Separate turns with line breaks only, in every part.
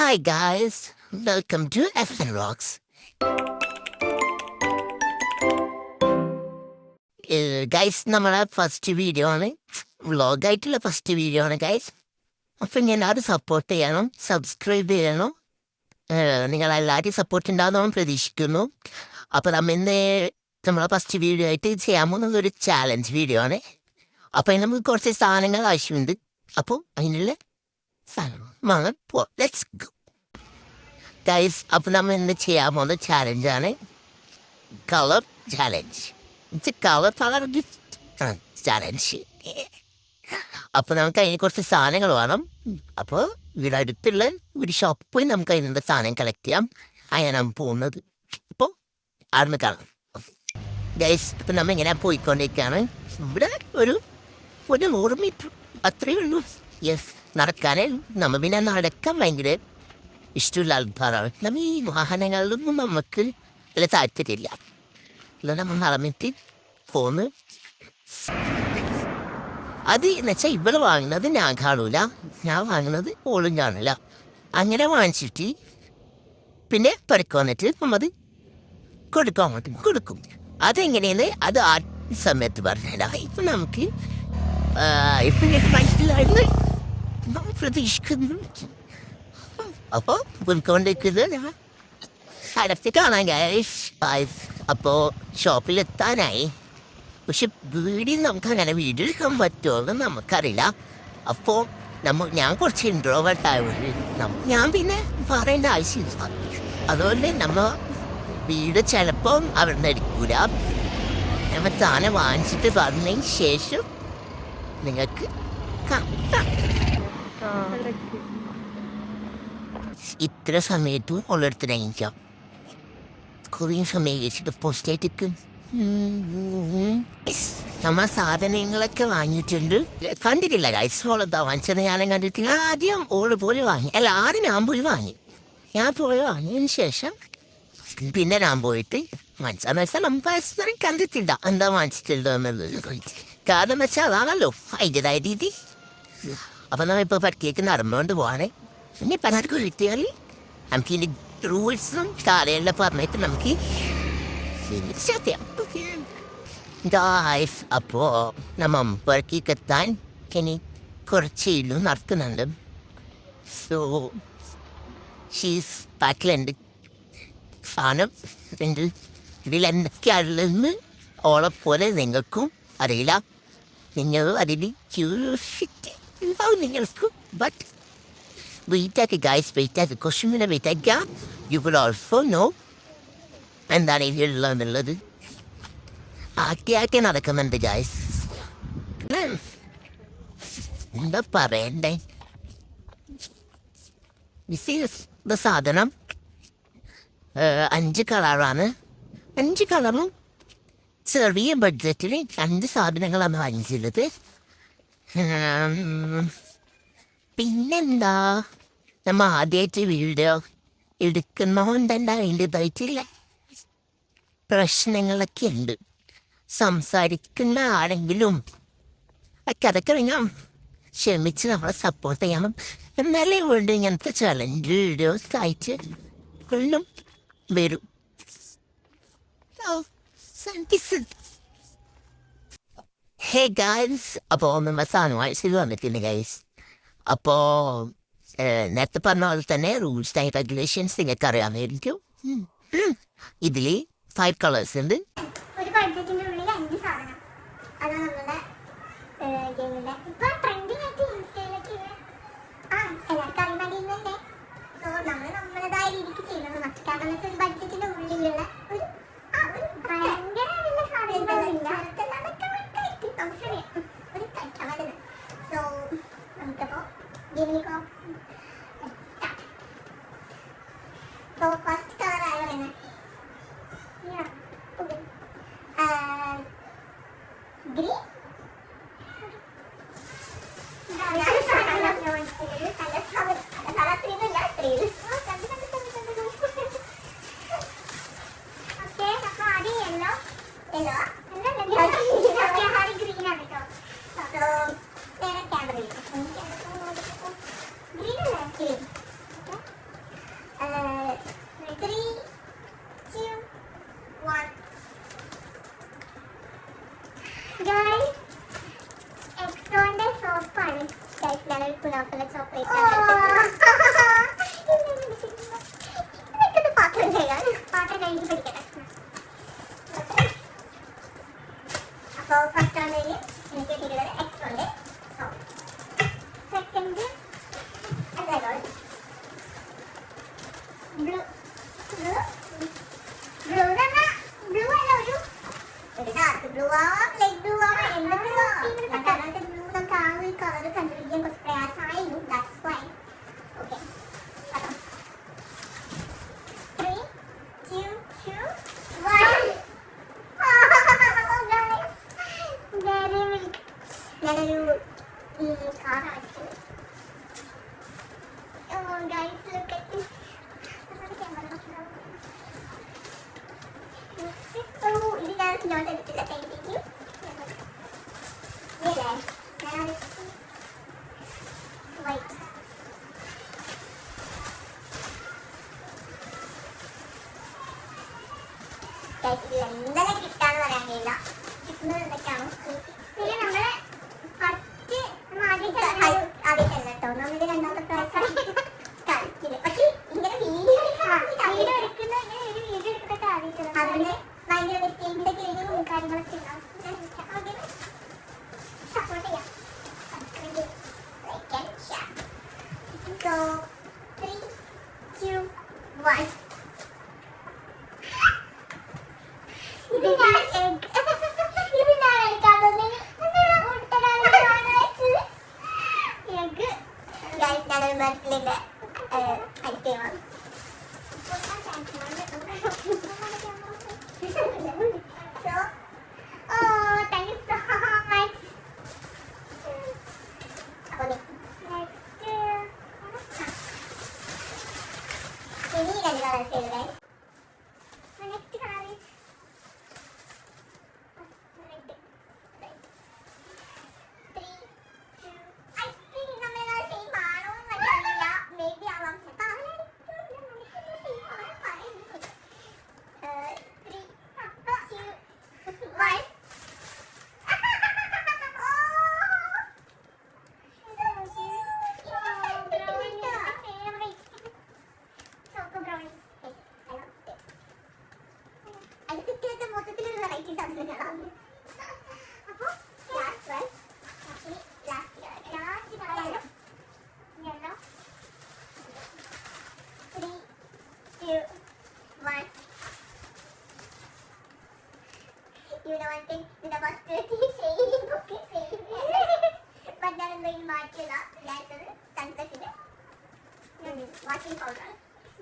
Hi guys, welcome to FN Rocks. Guys നമ്മളെ first video ആണ്, വ്ളോഗായിട്ടുള്ള first video ആണ് guys. അപ്പം ഇങ്ങനെ എല്ലാവരും സപ്പോർട്ട് ചെയ്യണം, സബ്സ്ക്രൈബ് ചെയ്യണം. നിങ്ങളെല്ലാവരും സപ്പോർട്ട് ഉണ്ടാകുന്ന പ്രതീക്ഷിക്കുന്നു. അപ്പോൾ നമ്മൾ ഇന്ന് നമ്മളെ ഫസ്റ്റ് വീഡിയോ ആയിട്ട് ചെയ്യാൻ പോകുന്നത് ഒരു ചാലഞ്ച് വീഡിയോ ആണ്. അപ്പോൾ അതിന് നമുക്ക് കുറച്ച് സാധനങ്ങൾ ആവശ്യമുണ്ട്. അപ്പോൾ അതിനുള്ള സാധനം വാങ്ങാൻ പോവാം. Let's go guys. അപ്പോൾ നമ്മൾ ഇന്ന് ചെയ്യാൻ പോകുന്ന ചാലഞ്ചാണ് കളർ ചാലഞ്ച്. Colour challenge. അപ്പോൾ നമുക്ക് അതിന് കുറച്ച് സാധനങ്ങൾ വേണം. അപ്പോൾ ഇവിടെ അടുത്തുള്ള ഒരു ഷോപ്പിൽ പോയി നമുക്ക് അതിനുള്ള സാധനം കളക്ട് ചെയ്യാം. അങ്ങനെയാണ് പോകുന്നത്. അപ്പോൾ ആർന്ന് കാണാം ഗൈസ്. ഇപ്പം നമ്മൾ ഇങ്ങനെ പോയിക്കൊണ്ടിരിക്കുകയാണ്. ഇവിടെ ഒരു 100 മീറ്റർ അത്രയേ ഉള്ളൂ. യെസ്, നടക്കാനേ. നമ്മൾ പിന്നെ നടക്കാൻ ഭയങ്കര ഇഷ്ടമുള്ള ആൾക്കാരാണ്. നമ്മൾ ഈ വാഹനങ്ങളിലൊന്നും നമുക്ക് വലിയ താല്പര്യമില്ല. അല്ല, നമ്മൾ നടന്നിട്ട് പോന്ന് അത് എന്ന് വെച്ചാൽ ഇവിടെ വാങ്ങുന്നത് ഞാൻ കാണൂല, ഞാൻ വാങ്ങുന്നത് ഓളും കാണില്ല. അങ്ങനെ വാങ്ങിച്ചിട്ട് പിന്നെ പെരക്ക് വന്നിട്ട് നമ്മൾ കൊടുക്കും, അങ്ങോട്ട് കൊടുക്കും. അതെങ്ങനെയെന്ന് അത് ആ സമയത്ത് പറഞ്ഞില്ല. ഇപ്പം നമുക്ക് ഇപ്പം എനിക്ക് മനസ്സിലായിരുന്നു, നമ്മൾ പ്രതീക്ഷിക്കുന്നു. അപ്പോൾ പോയിക്കൊണ്ടിരിക്കുന്നത് സ്ഥലത്ത് കാണാൻ ഗൈസ്. അപ്പോൾ ഷോപ്പിലെത്താനായി. പക്ഷെ വീഡിയോ നമുക്ക് അങ്ങനെ വീഡിയോ എടുക്കാൻ പറ്റുമോ നമുക്കറിയില്ല. അപ്പോൾ ഞാൻ കുറച്ച് ഇൻട്രോവേർട്ടായത്, ഞാൻ പിന്നെ പറയേണ്ട ആവശ്യമില്ല. അതുകൊണ്ട് നമ്മൾ വീട് ചിലപ്പോൾ അവിടെ നിന്ന് എടുക്കൂല. നമ്മൾ താനെ വാങ്ങിച്ചിട്ട് പറഞ്ഞതിന് ശേഷം നിങ്ങൾക്ക് ഇത്ര സമയത്തും ഉള്ളിടത്തിനയക്കാം. കുറേ സമയം കഴിച്ചിട്ട് പോസ്റ്റായിട്ടൊക്കെ നമ്മൾ സാധനങ്ങളൊക്കെ വാങ്ങിയിട്ടുണ്ട്. കണ്ടിട്ടില്ല ഗൈസ്, ഓളെന്താ വാങ്ങിച്ചത് ഞാനും കണ്ടിട്ടില്ല. ആദ്യം ഓള് പോയി വാങ്ങി, അല്ല ആദ്യം ഞാൻ പോയി വാങ്ങി. ഞാൻ പോയി വാങ്ങിയതിന് ശേഷം പിന്നെ ഞാൻ പോയിട്ട് വാങ്ങിച്ചതെന്ന് വെച്ചാൽ നമ്മൾ പരസ്പരം കണ്ടിട്ടില്ല എന്താ വാങ്ങിച്ചിട്ടുണ്ടോ എന്നുള്ളത്. കാരണം എന്ന് വെച്ചാൽ അതാണല്ലോ അതിൻ്റെതായ രീതി. അപ്പം നമ്മളിപ്പോൾ പട്ടിയേക്ക് നടന്നുകൊണ്ട് പോവാണേ. പിന്നെ പലർക്കും കിട്ടിയാൽ നമുക്ക് ഇനി റൂൾസും കാര്യമെല്ലാം പറഞ്ഞിട്ട് നമുക്ക് ചെയ്യാം. അപ്പോൾ നമ്മൾ പുറത്തേക്ക് എത്താൻ ഇനി കുറച്ച് ഇല്ലു നടക്കുന്നുണ്ട്. സോ ഷീസ് പാക്കിലുണ്ട് സാധനം. ഇതിലെന്തൊക്കെയാണെന്ന് ഓളെപ്പോലെ നിങ്ങൾക്കും അറിയില്ല. നിങ്ങൾ അതിൽ ക്യൂരിയോസിറ്റി ഉണ്ടാവും നിങ്ങൾക്കും. ബട്ട് വെയിറ്റാക്കി ഗൈസ്, വെയിറ്റാക്കി കുറച്ചും കൂടെ വെയിറ്റാക്കിയാൽ യു വിൽ ഓൾസോ നോ എന്താണ് ഇതിലുള്ളതെന്നുള്ളത്. ആക്കി നടക്കുന്നുണ്ട് ഗൈസ്. എന്താ പറയണ്ടേ, ഇത് സാധനം 5 കളറാണ്. 5 കളറും ചെറിയ ബഡ്ജറ്റിൽ 2 സാധനങ്ങളാണ് വാങ്ങിച്ചിട്ടുള്ളത്. പിന്നെന്താ, നമ്മൾ ആദ്യമായിട്ട് വീഡിയോ എടുക്കുന്നതുകൊണ്ട് തന്നെ അതിൻ്റെതായിട്ടുള്ള പ്രശ്നങ്ങളൊക്കെ ഉണ്ട്. സംസാരിക്കുന്ന ആരെങ്കിലും അതൊക്കെ ഞാൻ ക്ഷമിച്ച് നമ്മളെ സപ്പോർട്ട് ചെയ്യണം. എന്നാലേ വേണ്ട ഇങ്ങനത്തെ ചലഞ്ച് വീഡിയോസ് ആയിട്ട് വീണ്ടും വരും. ഹേ ഗൈസ്, അപ്പോൾ നമ്മൾ സാധനമായിട്ട് വന്നിട്ടുണ്ട് ഗൈസ്. അപ്പോൾ നേരത്തെ പറഞ്ഞ പോലെ തന്നെ റൂൾസ് ആൻഡ് റെഗുലേഷൻസ് നിങ്ങൾക്ക് അറിയാമായിരിക്കും. ഇതിൽ 5 കളേഴ്സ് ഉണ്ട്.
ഒരു ബഡ്ജറ്റിന്റെ ഉള്ളിൽ 5 സാധനം. അതാണ് നമ്മുടെ ഗെയിമിന്റെ ഇപ്പൊ ട്രെൻഡിങ് ആയിട്ട് ഇൻസ്റ്റയിലൊക്കെ എല്ലാവർക്കും അറിയുന്നുണ്ട്. സോ നമ്മൾ നമ്മുടേതായ രീതിക്ക് ചെയ്യുന്നത് മറ്റു കാരണം ഒരു ബഡ്ജറ്റിന്റെ ഉള്ളിലുള്ള ഒരു ഭയങ്കര സാധനങ്ങളില്ല ഒരു കഴിക്കാൻ. സോ നമുക്കപ്പോ ഗെയിമിലേക്ക് സോ ഫസ്റ്റ് കളർ ആയ പറയുന്നത് ഗ്രീൻ. ഓക്കെ, അപ്പൊ ആദ്യം യെല്ലോ ഗ്രീൻ ആണ് കേട്ടോ. സോ നേരെ ക്യാമറയിൽ ഗ്രീൻ അല്ലേ, ഗ്രീൻ. എന്തെല്ലാം കിട്ടാന്ന് പറയാൻ കഴിയില്ല. കിട്ടുന്നത് എന്തൊക്കെയാണോ പിന്നെ നമ്മളെ ഫസ്റ്റ് ആദ്യത്തല്ല കേട്ടോ, നമ്മുടെ രണ്ടാമത്തെ പ്രാവശ്യം കളിക്കില്ല. പക്ഷെ ഇങ്ങനെ വീഡിയോ എടുക്കുന്ന അതിന് ഭയങ്കര വ്യക്തിയുടെ കിഴിവും കാര്യങ്ങളൊക്കെ ഉണ്ടാവും. സപ്പോർട്ട് ചെയ്യാം. So 3, 2, 1. ഇത് ഞാൻ എടുക്കാൻ തോന്നി. ഞാനൊരു ബർത്ത്ഡേന്റെ ഐറ്റമാണ്. So, oh, thank you so much. Ini kan juga hasil guys. Next kali. You know one thing, in the first 30 shading book is same. But then I'm going to mark it up. That's the sunset in it. Washing powder.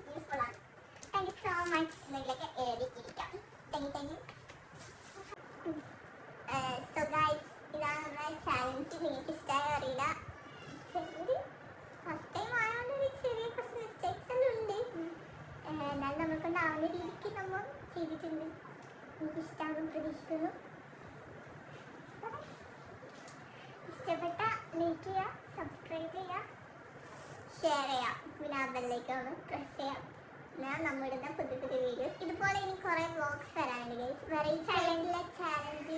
Useful one. Thank you so much. Like a airy kitty cat. Thank you, thank you. So guys, ഇതാണ് നമ്മുടെ challenge. നിങ്ങൾക്ക് ഇഷ്ടമായ അറിയില്ല. First time ആയതുകൊണ്ട് ഒരു ചെറിയ കുറച്ച് mistakes എല്ലാം ഉണ്ട്. എന്നാലും നമുക്കുണ്ടാവുന്ന രീതിക്ക് നമ്മൾ ചെയ്തിട്ടുണ്ട്. എനിക്ക് ഇഷ്ടമാകും പ്രതീക്ഷിക്കുന്നു. ഇഷ്ടപ്പെട്ട ലൈക്ക് ചെയ്യുക, സബ്സ്ക്രൈബ് ചെയ്യുക, ഷെയർ ചെയ്യുക, പിന്നെ ആ ബെല്ലൈക്കൺ പ്രസ് ചെയ്യാം. ഞാൻ നമ്മളിടുന്ന പുതിയ പുതിയ വീഡിയോസ് ഇതുപോലെ ഇനി കുറേ വ്ളോഗ്സ് വരാനുണ്ട് ഗൈസ്. വെറൈറ്റി ചാലഞ്ചിലെ ചാലഞ്ച്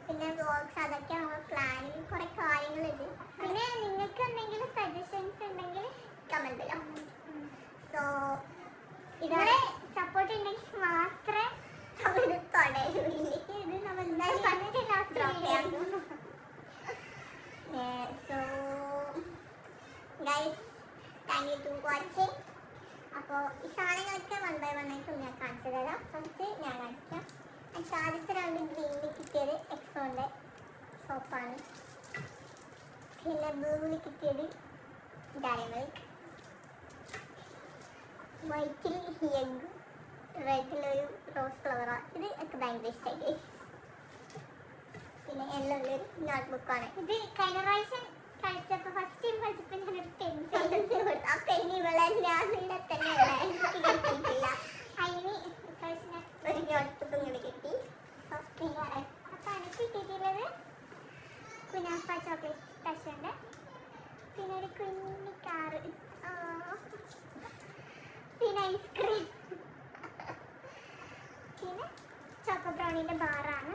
പിന്നെ വ്ളോഗ്സ് അതൊക്കെ നമ്മൾ പ്ലാനിൽ കുറേ കാര്യങ്ങളുണ്ട്. പിന്നെ നിങ്ങൾക്ക് എന്തെങ്കിലും സജഷൻസ് ഉണ്ടെങ്കിൽ കമൻറ്റ് ചെയ്യാം. സോ ഇതുവരെ സപ്പോർട്ട് ഉണ്ടെങ്കിൽ മാത്രമേ ഇത് തുടരുള്ളൂ. ഇത് നമ്മൾ ഡ്രോപ്പ് ചെയ്യാം. So guys, thank you to watching. അപ്പോൾ ഈ സാധനങ്ങളൊക്കെ 1 by 1 ആയിട്ട് ഞാൻ കാണിച്ചു തരാം. ഫസ്റ്റ് ഞാൻ കാണിക്കാം. എനിക്ക് ആദ്യത്തെ രണ്ട് ഗ്രീനിൽ കിട്ടിയത് എക്സോൻ്റെ സോപ്പാണ്. പിന്നെ ബ്ലൂവിൽ കിട്ടിയത് ഡയറി മിൽക്ക്, വൈറ്റിൽ എഗ്, റെഡിലൊരു റോസ് ഫ്ലവറാണ്. ഇത് എനിക്ക് ഭയങ്കര ഇഷ്ടമായി. പിന്നെ എല്ലുള്ളൊരു നോട്ട് ബുക്കാണ്. ഇത് കഴിഞ്ഞ പ്രാവശ്യം കളിച്ചപ്പോൾ ഫസ്റ്റ് ടൈം കളിച്ചപ്പോൾ ഞാനൊരു പെൻസിൽ കൊടുത്തു. ആ പെന്നി ഇവിടെ ഞാനിവിടെ തന്നെ എനിക്ക് കിട്ടിയിട്ടില്ല. അതിന് ഇപ്രാവശ്യം ഒരു നോട്ട് ബുക്കും കൂടി കിട്ടി. പിന്നെ അപ്പോൾ എനിക്ക് കിട്ടിയിട്ടുള്ളത് കുനാഫ ചോക്ലേറ്റ് ടച്ചുണ്ട്. പിന്നെ ഒരു കുഞ്ഞി കാറ്, പിന്നെ ഐസ്ക്രീം, പിന്നെ ചോക്കോ ബ്രൗണിൻ്റെ ബാറാണ്.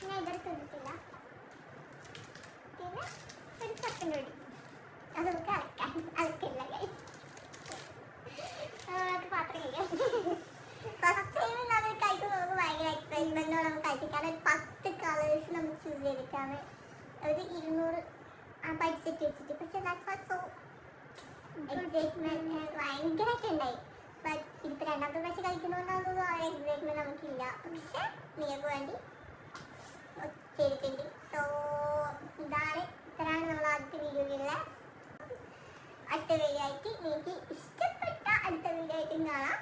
ഞാൻ ഇതുവരെ തിന്നിട്ടില്ല. പിന്നെ ഒരു സെക്കൻഡ് കൂടി, അത് നമുക്ക് അലക്കില്ല ഗൈസ്. പാത്രം കഴിക്കാം. ഫസ്റ്റ് ടൈം നമ്മൾ കഴിക്കുമ്പോൾ നമുക്ക് ഭയങ്കര എക്സൈറ്റ്മെൻറ്റോടെ നമുക്ക് കഴിക്കും. കാരണം ഒരു 10 കളേഴ്സ് നമുക്ക് ചൂസ് ചെയ്തിട്ടാണ് ഒരു 200 പഠിച്ചിട്ട് വെച്ചിട്ട്. പക്ഷേ സോ എക്സൈറ്റ്മെൻറ്റ് ഭയങ്കരമായിട്ട് ഉണ്ടായി. ബട്ട് ഇതിപ്പോൾ രണ്ടാമത്തെ പ്രാവശ്യം കഴിക്കുന്നതുകൊണ്ടാകുമ്പോൾ ആ എക്സൈറ്റ്മെൻറ്റ് നമുക്കില്ല. പക്ഷേ നിങ്ങൾക്ക് വേണ്ടി ചെയ്തിട്ടുണ്ട്. സോ ഇത്രയാണ് നമ്മൾ ആദ്യത്തെ വീഡിയോയിലുള്ള. അടുത്ത വീഡിയോ ആയിട്ട് നിങ്ങൾക്ക് ഇഷ്ടപ്പെട്ട അടുത്ത വീഡിയോ ആയിട്ടും കാണാം.